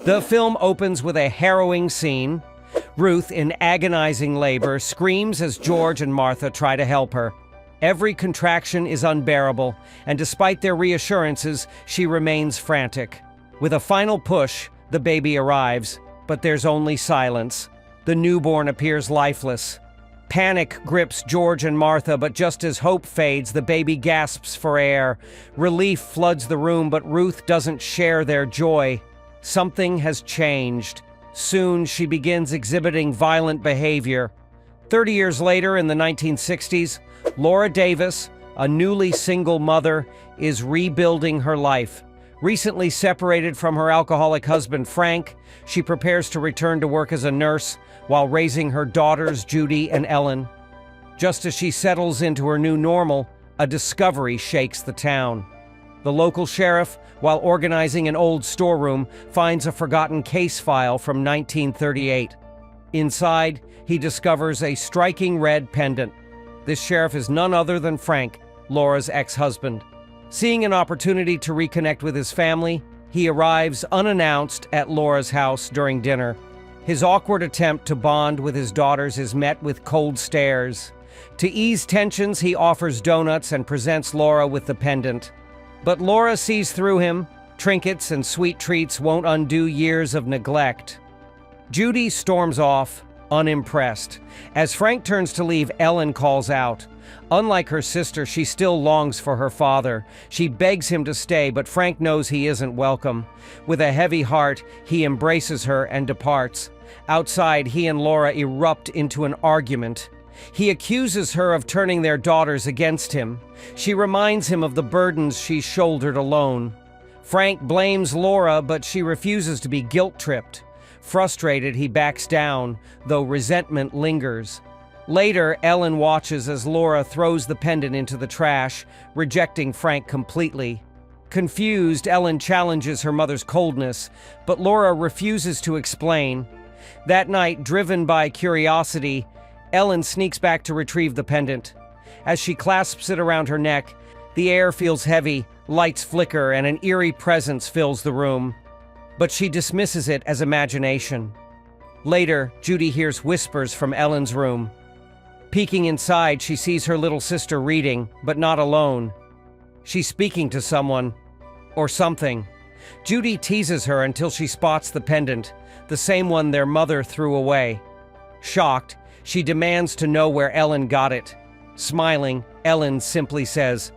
The film opens with a harrowing scene. Ruth, in agonizing labor, screams as George and Martha try to help her. Every contraction is unbearable, and despite their reassurances, she remains frantic. With a final push, the baby arrives, but there's only silence. The newborn appears lifeless. Panic grips George and Martha, but just as hope fades, the baby gasps for air. Relief floods the room, but Ruth doesn't share their joy. Something has changed. Soon, she begins exhibiting violent behavior. 30 years later, in the 1960s, Laura Davis, a newly single mother, is rebuilding her life. Recently separated from her alcoholic husband, Frank, she prepares to return to work as a nurse while raising her daughters, Judy and Ellen. Just as she settles into her new normal, a discovery shakes the town. The local sheriff, while organizing an old storeroom, finds a forgotten case file from 1938. Inside, he discovers a striking red pendant. This sheriff is none other than Frank, Laura's ex-husband. Seeing an opportunity to reconnect with his family, he arrives unannounced at Laura's house during dinner. His awkward attempt to bond with his daughters is met with cold stares. To ease tensions, he offers donuts and presents Laura with the pendant. But Laura sees through him. Trinkets and sweet treats won't undo years of neglect. Judy storms off, unimpressed. As Frank turns to leave, Ellen calls out. Unlike her sister, she still longs for her father. She begs him to stay, but Frank knows he isn't welcome. With a heavy heart, he embraces her and departs. Outside, he and Laura erupt into an argument. He accuses her of turning their daughters against him. She reminds him of the burdens she shouldered alone. Frank blames Laura, but she refuses to be guilt-tripped. Frustrated, he backs down, though resentment lingers. Later, Ellen watches as Laura throws the pendant into the trash, rejecting Frank completely. Confused, Ellen challenges her mother's coldness, but Laura refuses to explain. That night, driven by curiosity, Ellen sneaks back to retrieve the pendant. As she clasps it around her neck, the air feels heavy, lights flicker, and an eerie presence fills the room. But she dismisses it as imagination. Later, Judy hears whispers from Ellen's room. Peeking inside, she sees her little sister reading, but not alone. She's speaking to someone, or something. Judy teases her until she spots the pendant, the same one their mother threw away. Shocked, she demands to know where Ellen got it. Smiling, Ellen simply says,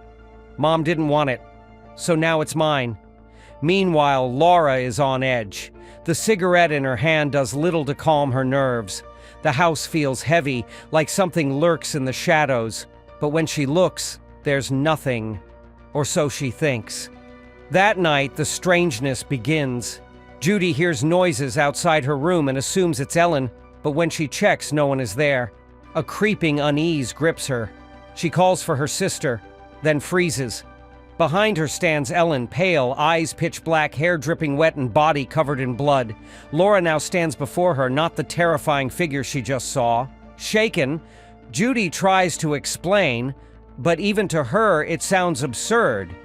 "Mom didn't want it, so now it's mine." Meanwhile, Laura is on edge. The cigarette in her hand does little to calm her nerves. The house feels heavy, like something lurks in the shadows. But when she looks, there's nothing. Or so she thinks. That night, the strangeness begins. Judy hears noises outside her room and assumes it's Ellen, but when she checks, no one is there. A creeping unease grips her. She calls for her sister, then freezes. Behind her stands Ellen, pale, eyes pitch black, hair dripping wet and body covered in blood. Laura now stands before her, not the terrifying figure she just saw. Shaken, Judy tries to explain, but even to her it sounds absurd.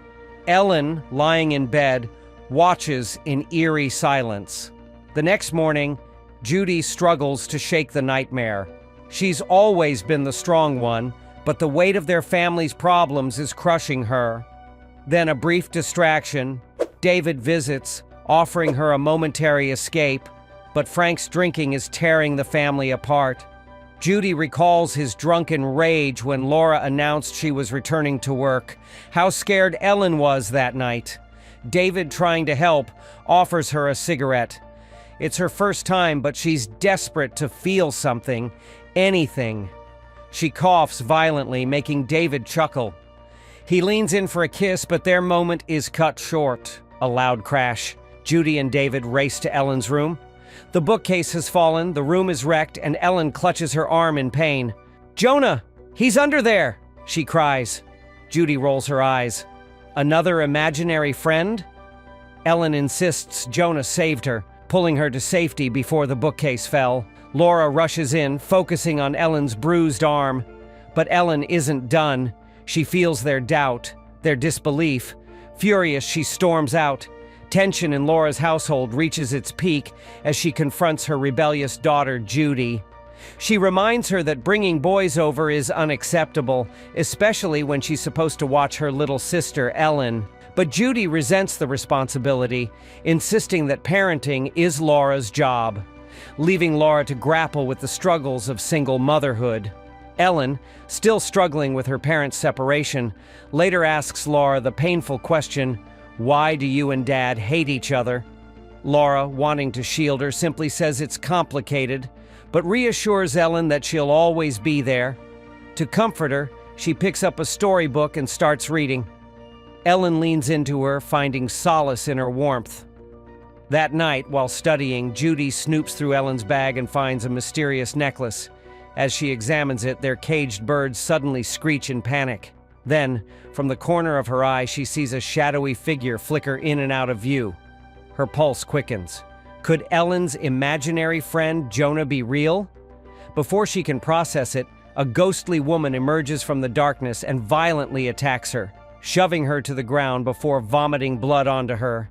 Ellen, lying in bed, watches in eerie silence. The next morning, Judy struggles to shake the nightmare. She's always been the strong one, but the weight of their family's problems is crushing her. Then a brief distraction. David visits, offering her a momentary escape, but Frank's drinking is tearing the family apart. Judy recalls his drunken rage when Laura announced she was returning to work, how scared Ellen was that night. David, trying to help, offers her a cigarette. It's her first time, but she's desperate to feel something, anything. She coughs violently, making David chuckle. He leans in for a kiss, but their moment is cut short. A loud crash. Judy and David race to Ellen's room. The bookcase has fallen, the room is wrecked, and Ellen clutches her arm in pain. "Jonah! He's under there!" she cries. Judy rolls her eyes. Another imaginary friend? Ellen insists Jonah saved her, pulling her to safety before the bookcase fell. Laura rushes in, focusing on Ellen's bruised arm. But Ellen isn't done. She feels their doubt, their disbelief. Furious, she storms out. Tension in Laura's household reaches its peak as she confronts her rebellious daughter, Judy. She reminds her that bringing boys over is unacceptable, especially when she's supposed to watch her little sister, Ellen. But Judy resents the responsibility, insisting that parenting is Laura's job, leaving Laura to grapple with the struggles of single motherhood. Ellen, still struggling with her parents' separation, later asks Laura the painful question, "Why do you and Dad hate each other?" Laura, wanting to shield her, simply says it's complicated, but reassures Ellen that she'll always be there. To comfort her, she picks up a storybook and starts reading. Ellen leans into her, finding solace in her warmth. That night, while studying, Judy snoops through Ellen's bag and finds a mysterious necklace. As she examines it, their caged birds suddenly screech in panic. Then, from the corner of her eye, she sees a shadowy figure flicker in and out of view. Her pulse quickens. Could Ellen's imaginary friend, Jonah, be real? Before she can process it, a ghostly woman emerges from the darkness and violently attacks her, shoving her to the ground before vomiting blood onto her.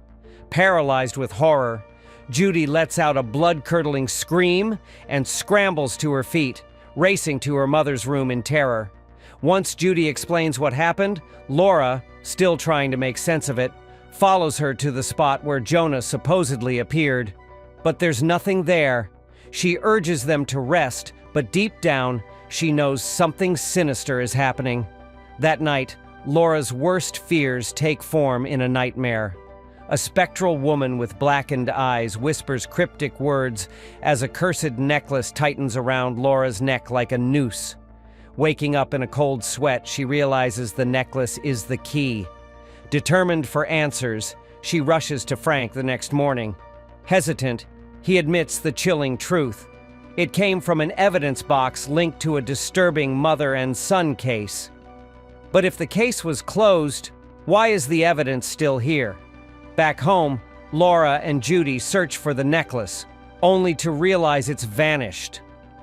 Paralyzed with horror, Judy lets out a blood-curdling scream and scrambles to her feet, racing to her mother's room in terror. Once Judy explains what happened, Laura, still trying to make sense of it, follows her to the spot where Jonah supposedly appeared. But there's nothing there. She urges them to rest, but deep down, she knows something sinister is happening. That night, Laura's worst fears take form in a nightmare. A spectral woman with blackened eyes whispers cryptic words as a cursed necklace tightens around Laura's neck like a noose. Waking up in a cold sweat, she realizes the necklace is the key. Determined for answers, she rushes to Frank the next morning. Hesitant, he admits the chilling truth. It came from an evidence box linked to a disturbing mother and son case. But if the case was closed, why is the evidence still here? Back home, Laura and Judy search for the necklace, only to realize it's vanished.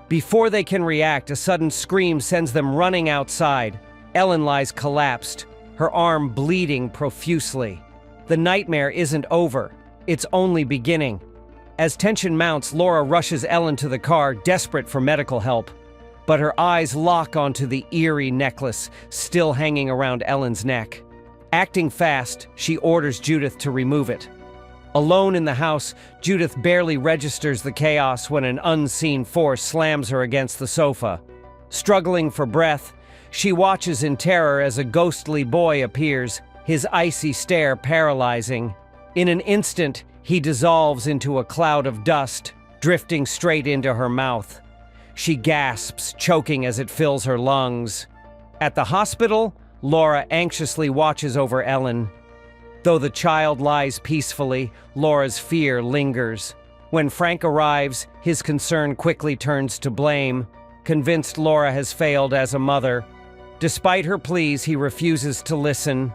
Before they can react, a sudden scream sends them running outside. Ellen lies collapsed, her arm bleeding profusely. The nightmare isn't over, it's only beginning. As tension mounts, Laura rushes Ellen to the car, desperate for medical help. But her eyes lock onto the eerie necklace still hanging around Ellen's neck. Acting fast, she orders Judith to remove it. Alone in the house, Judith barely registers the chaos when an unseen force slams her against the sofa. Struggling for breath, she watches in terror as a ghostly boy appears, his icy stare paralyzing. In an instant, he dissolves into a cloud of dust, drifting straight into her mouth. She gasps, choking as it fills her lungs. At the hospital, Laura anxiously watches over Ellen. Though the child lies peacefully, Laura's fear lingers. When Frank arrives, his concern quickly turns to blame, convinced Laura has failed as a mother. Despite her pleas, he refuses to listen.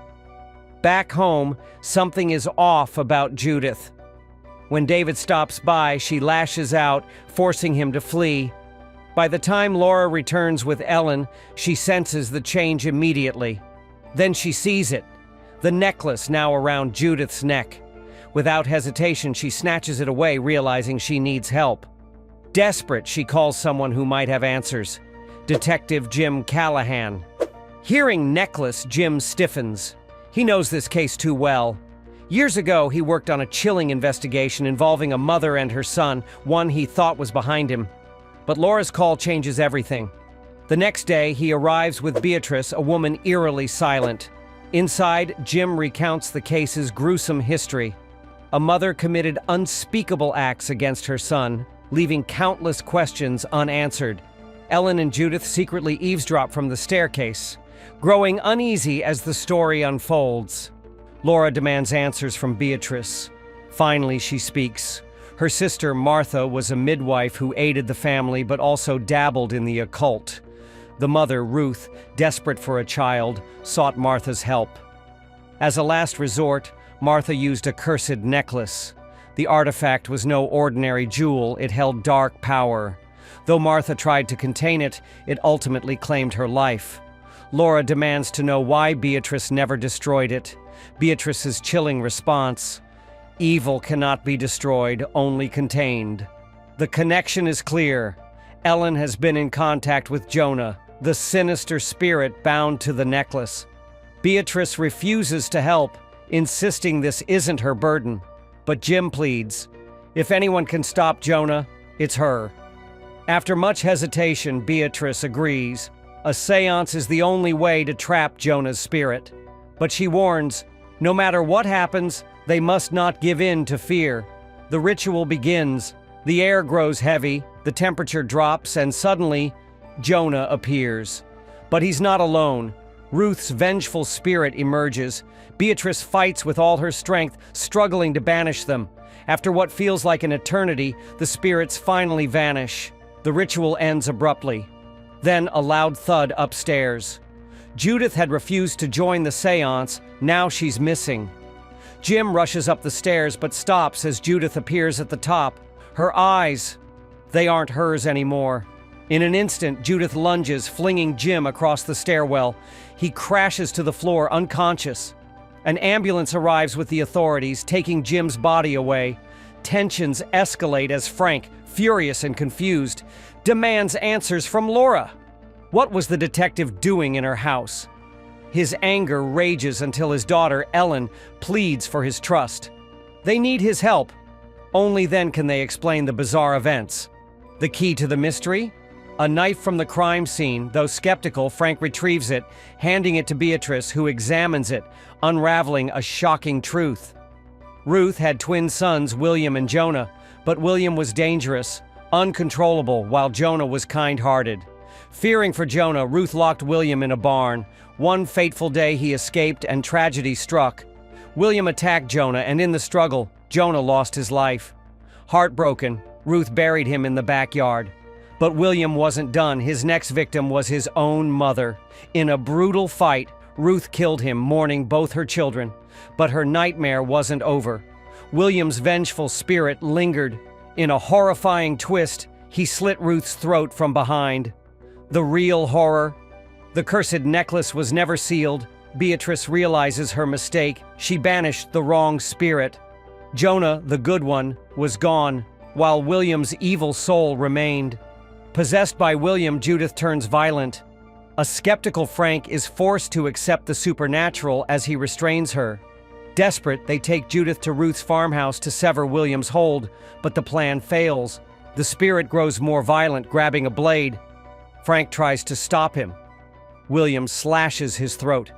Back home, something is off about Judith. When David stops by, she lashes out, forcing him to flee. By the time Laura returns with Ellen, she senses the change immediately. Then she sees it, the necklace now around Judith's neck. Without hesitation, she snatches it away, realizing she needs help. Desperate, she calls someone who might have answers. Detective Jim Callahan. Hearing necklace, Jim stiffens. He knows this case too well. Years ago, he worked on a chilling investigation involving a mother and her son, one he thought was behind him. But Laura's call changes everything. The next day, he arrives with Beatrice, a woman eerily silent. Inside, Jim recounts the case's gruesome history. A mother committed unspeakable acts against her son, leaving countless questions unanswered. Ellen and Judith secretly eavesdrop from the staircase, growing uneasy as the story unfolds. Laura demands answers from Beatrice. Finally, she speaks. Her sister, Martha, was a midwife who aided the family but also dabbled in the occult. The mother, Ruth, desperate for a child, sought Martha's help. As a last resort, Martha used a cursed necklace. The artifact was no ordinary jewel, it held dark power. Though Martha tried to contain it, it ultimately claimed her life. Laura demands to know why Beatrice never destroyed it. Beatrice's chilling response: Evil cannot be destroyed, only contained. The connection is clear. Ellen has been in contact with Jonah, the sinister spirit bound to the necklace. Beatrice refuses to help, insisting this isn't her burden. But Jim pleads. If anyone can stop Jonah, it's her. After much hesitation, Beatrice agrees. A seance is the only way to trap Jonah's spirit. But she warns, no matter what happens, they must not give in to fear. The ritual begins. The air grows heavy, the temperature drops, and suddenly, Jonah appears. But he's not alone. Ruth's vengeful spirit emerges. Beatrice fights with all her strength, struggling to banish them. After what feels like an eternity, the spirits finally vanish. The ritual ends abruptly. Then a loud thud upstairs. Judith had refused to join the seance. Now she's missing. Jim rushes up the stairs but stops as Judith appears at the top. Her eyes, they aren't hers anymore. In an instant, Judith lunges, flinging Jim across the stairwell. He crashes to the floor, unconscious. An ambulance arrives with the authorities, taking Jim's body away. Tensions escalate as Frank, furious and confused, demands answers from Laura. What was the detective doing in her house? His anger rages until his daughter, Ellen, pleads for his trust. They need his help. Only then can they explain the bizarre events. The key to the mystery? A knife from the crime scene. Though skeptical, Frank retrieves it, handing it to Beatrice, who examines it, unraveling a shocking truth. Ruth had twin sons, William and Jonah, but William was dangerous, uncontrollable, while Jonah was kind-hearted. Fearing for Jonah, Ruth locked William in a barn. One fateful day he escaped and tragedy struck. William attacked Jonah, and in the struggle, Jonah lost his life. Heartbroken, Ruth buried him in the backyard. But William wasn't done. His next victim was his own mother. In a brutal fight, Ruth killed him, mourning both her children. But her nightmare wasn't over. William's vengeful spirit lingered. In a horrifying twist, he slit Ruth's throat from behind. The real horror? The cursed necklace was never sealed. Beatrice realizes her mistake. She banished the wrong spirit. Jonah, the good one, was gone, while William's evil soul remained. Possessed by William, Judith turns violent. A skeptical Frank is forced to accept the supernatural as he restrains her. Desperate, they take Judith to Ruth's farmhouse to sever William's hold, but the plan fails. The spirit grows more violent, grabbing a blade. Frank tries to stop him. William slashes his throat.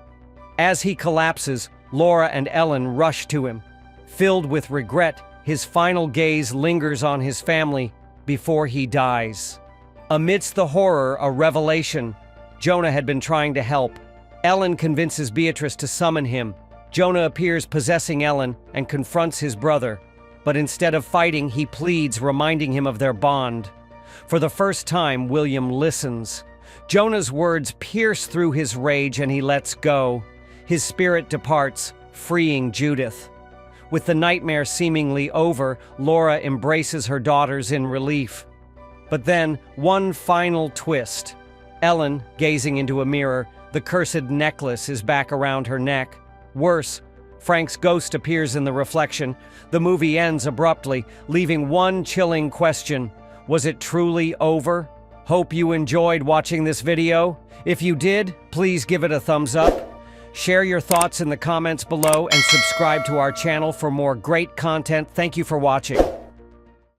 As he collapses, Laura and Ellen rush to him. Filled with regret, his final gaze lingers on his family before he dies. Amidst the horror, a revelation. Jonah had been trying to help. Ellen convinces Beatrice to summon him. Jonah appears possessing Ellen and confronts his brother. But instead of fighting, he pleads, reminding him of their bond. For the first time, William listens. Jonah's words pierce through his rage and he lets go. His spirit departs, freeing Judith. With the nightmare seemingly over, Laura embraces her daughters in relief. But then, one final twist. Ellen, gazing into a mirror, the cursed necklace is back around her neck. Worse, Frank's ghost appears in the reflection. The movie ends abruptly, leaving one chilling question. Was it truly over? Hope you enjoyed watching this video. If you did, please give it a thumbs up. Share your thoughts in the comments below and subscribe to our channel for more great content. Thank you for watching.